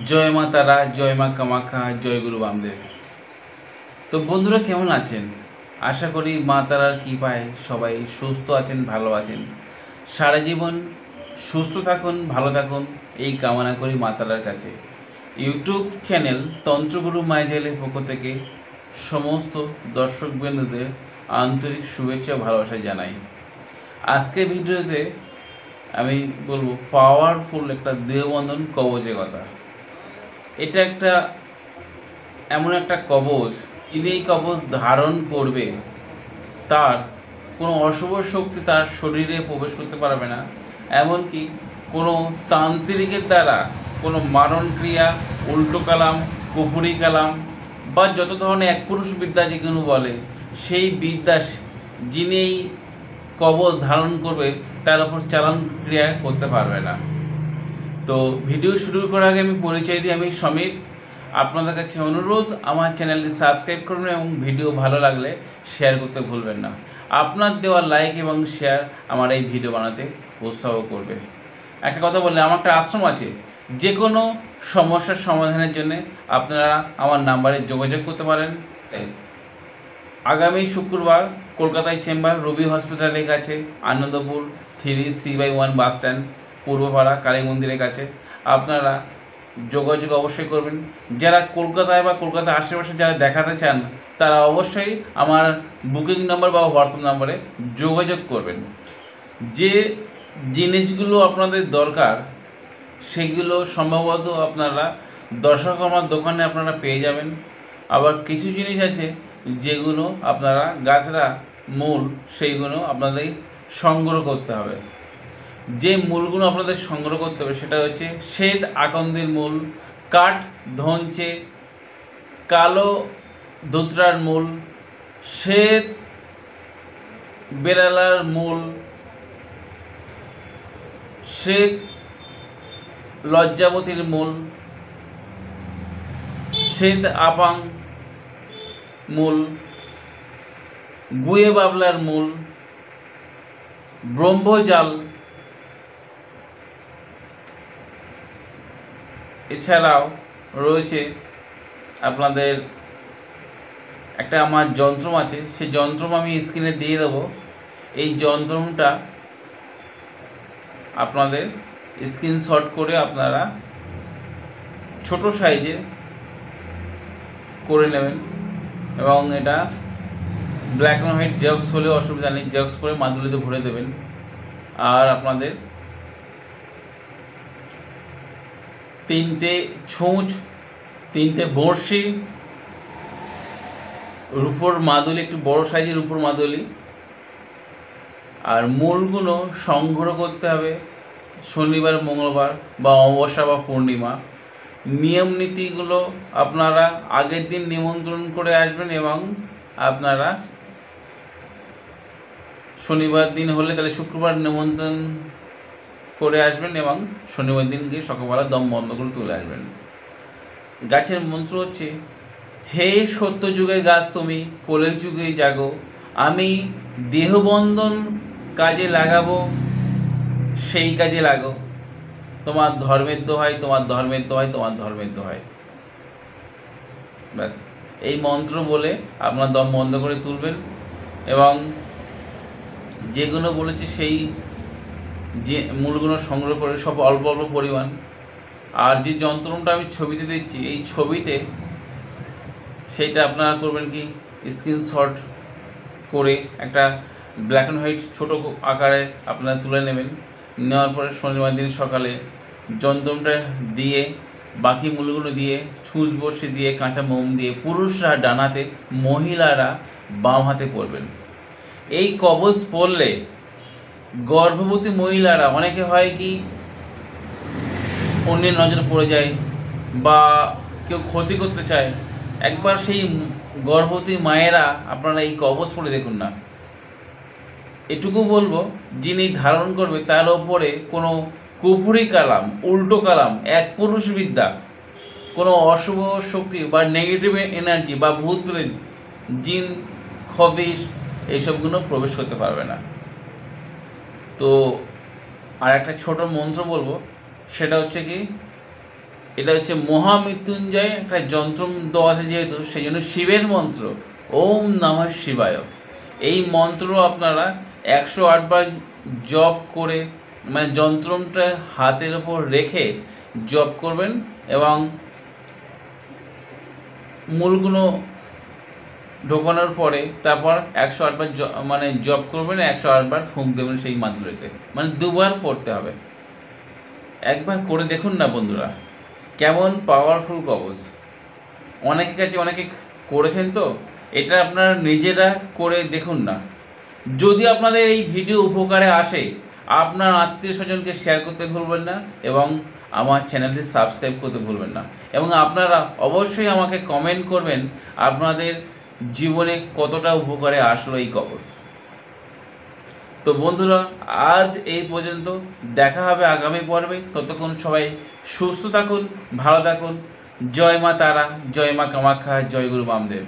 জয় মা তারা, জয় মা কামাখ্যা, জয় গুরু বামদেব। তো বন্ধুরা কেমন আছেন? আশা করি মা তারার কৃপায় সবাই সুস্থ আছেন, ভালো আছেন। সারা জীবন সুস্থ থাকুন, ভালো থাকুন, এই কামনা করি মা তারার কাছে। ইউটিউব চ্যানেল তন্ত্রগুরু মাইজেলের পক্ষ থেকে সমস্ত দর্শকবৃন্দদের আন্তরিক শুভেচ্ছা ও ভালোবাসা জানাই। আজকে ভিডিওতে আমি বলবো পাওয়ারফুল একটা দেহবন্ধন কবচের কথা। এটা এমন একটা কবচ, যিনি এই কবচ ধারণ করবে তার কোনো অশুভ শক্তি তার শরীরে প্রবেশ করতে পারবে না। এমনকি কোনো তান্ত্রিকের দ্বারা কোনো মারণ ক্রিয়া, উল্টো কালাম, কুফুরি কালাম বা যত ধরনের একপুরুষ বিদ্যা যেগুলো বলে, সেই বিদ্যা যিনি এই কবচ ধারণ করবে তার উপর চালান ক্রিয়া করতে পারবে না। তো ভিডিও শুরু করার আগে আমি পরিচয় দিই, আমি সমীর। আপনাদের কাছে অনুরোধ, আমার চ্যানেলটি সাবস্ক্রাইব করুন এবং ভিডিও ভালো লাগলে শেয়ার করতে ভুলবেন না। আপনার দেওয়া লাইক এবং শেয়ার আমার এই ভিডিও বানাতে উৎসাহ করবে। একটা কথা বললে, আমার একটা আশ্রম আছে। যে কোনো সমস্যার সমাধানের জন্য আপনারা আমার নাম্বারে যোগাযোগ করতে পারেন। আগামী শুক্রবার কলকাতায় চেম্বার রবি হসপিটালের কাছে, Anandapur 3C/1 bus stand, Purbapara, Kali মন্দিরের কাছে। আপনারা যোগাযোগ অবশ্যই করবেন। যারা কলকাতায় বা কলকাতার আশেপাশে যারা দেখাতে চান, তারা অবশ্যই আমার বুকিং নাম্বার বা হোয়াটসঅ্যাপ নাম্বারে যোগাযোগ করবেন। যে জিনিসগুলো আপনাদের দরকার সেগুলো সম্ভবত আপনারা দর্শকর্মার দোকানে আপনারা পেয়ে যাবেন। আবার কিছু জিনিস আছে যেগুলো আপনারা গাছরা মূল, সেইগুলো আপনাদের সংগ্রহ করতে হবে। যে মূলগুলো আপনাদের সংগ্রহ করতে হবে সেটা হচ্ছে শ্বেত আকন্দের মূল, কাঠ ধনচে, কালো ধুতরার মূল, শ্বেত বেলালার মূল, শ্বেত লজ্জাবতীর মূল, শ্বেত আপাং মূল, গুয়ে বাবলার মূল, ব্রহ্মজাল, এছাড়াও রয়েছে আপনাদের একটা আমার যন্ত্রম আছে, সেই যন্ত্রম আমি স্ক্রিনে দিয়ে দেবো। এই যন্ত্রমটা আপনাদের স্ক্রিনশট করে আপনারা ছোট সাইজে করে নেবেন এবং এটা ব্ল্যাক অ্যান্ড হোয়াইট জেরক্স হলে অসুবিধা নেই, জেরক্স করে মাদুলিতে ভরে দেবেন। আর আপনাদের 3টে ছুঁচ, 3টে বড়শি, রূপোর মাদুলি, একটু বড় সাইজের রূপোর মাদুলি। আর মূলগুলো সংগ্রহ করতে হবে শনিবার, মঙ্গলবার বা অমাবস্যা বা পূর্ণিমা। নিয়ম নীতিগুলো আপনারা আগের দিন নিমন্ত্রণ করে আসবেন এবং আপনারা শনিবার দিন হলে তাহলে শুক্রবার নিমন্ত্রণ করে আসবেন এবং শনিবার দিন গিয়ে সকালবেলা দম বন্ধ করে তুলে আসবেন। গাছের মন্ত্র হচ্ছে, হে সত্য যুগের গাছ তুমি, কলির যুগে জাগো, আমি দেহবন্ধন কাজে লাগাবো, সেই কাজে লাগো, তোমার ধর্মের দোহাই, তোমার ধর্মের দোহাই, তোমার ধর্মের দোহাই। ব্যাস, এই মন্ত্র বলে আপনার দম বন্ধ করে তুলবেন এবং যেগুলো বলেছি সেই যে মূলগুলো সংগ্রহ করে সব অল্প অল্প পরিমাণ। আর যে যন্ত্রটা আমি ছবিতে দিচ্ছি, এই ছবিতে সেইটা আপনারা করবেন কি, স্ক্রিনশট করে একটা ব্ল্যাক অ্যান্ড হোয়াইট ছোটো আকারে আপনারা তুলে নেবেন। নেওয়ার পরে শনিবার দিন সকালে যন্ত্রটা দিয়ে, বাকি মূলগুলো দিয়ে, ছুঁচ বড়শি দিয়ে, কাঁচা মোম দিয়ে পুরুষরা ডান হাতে, মহিলারা বাম হাতে পরবেন। এই কবচ পরলে গর্ভবতী মহিলারা, অনেকে হয় কি অন্যের নজরে পড়ে যায় বা কেউ ক্ষতি করতে চায়, একবার সেই গর্ভবতী মায়েরা আপনারা এই কবচ পরে দেখুন না। এটুকু বলবো, যিনি ধারণ করবে তার ওপরে কোনো কুফুরি কালাম, উল্টো কালাম, এক পুরুষ বিদ্যা, কোনো অশুভ শক্তি বা নেগেটিভ এনার্জি বা ভূত প্রেত, জিন, খবিশ, এইসবগুলো প্রবেশ করতে পারবে না। তো আর একটা ছোট মন্ত্র বলবো, সেটা হচ্ছে কি, এটা হচ্ছে মহামৃত্যুঞ্জয় একটা যন্ত্র দেওয়া আছে, যেহেতু সেই জন্য শিবের মন্ত্র ওম নমঃ শিবায়। এই মন্ত্র আপনারা 108 বার জপ করে, মানে যন্ত্রটা হাতের ওপর রেখে জপ করবেন এবং মূলগুলো ঢোকানোর পরে তারপর 108 বার মানে জপ করবেন, 108 বার ফুঁক দেবেন সেই মন্ত্রতে, মানে দুবার পড়তে হবে। একবার করে দেখুন না বন্ধুরা, কেমন পাওয়ারফুল কবচ। অনেকের কাছে অনেকে করেছেন, তো এটা আপনারা নিজেরা করে দেখুন না। যদি আপনাদের এই ভিডিও উপকারে আসে, আপনার আত্মীয় স্বজনকে শেয়ার করতে ভুলবেন না এবং আমার চ্যানেলটি সাবস্ক্রাইব করতে ভুলবেন না। এবং আপনারা অবশ্যই আমাকে কমেন্ট করবেন আপনাদের জীবনে কতটা উপকারে আসলো এই কবচ। তো বন্ধুরা, আজ এই পর্যন্ত, দেখা হবে আগামী পর্বে। ততক্ষণ সবাই সুস্থ থাকুন, ভালো থাকুন। জয় মা তারা, জয় মা কামাখ্যা, জয় গুরু বামদেব।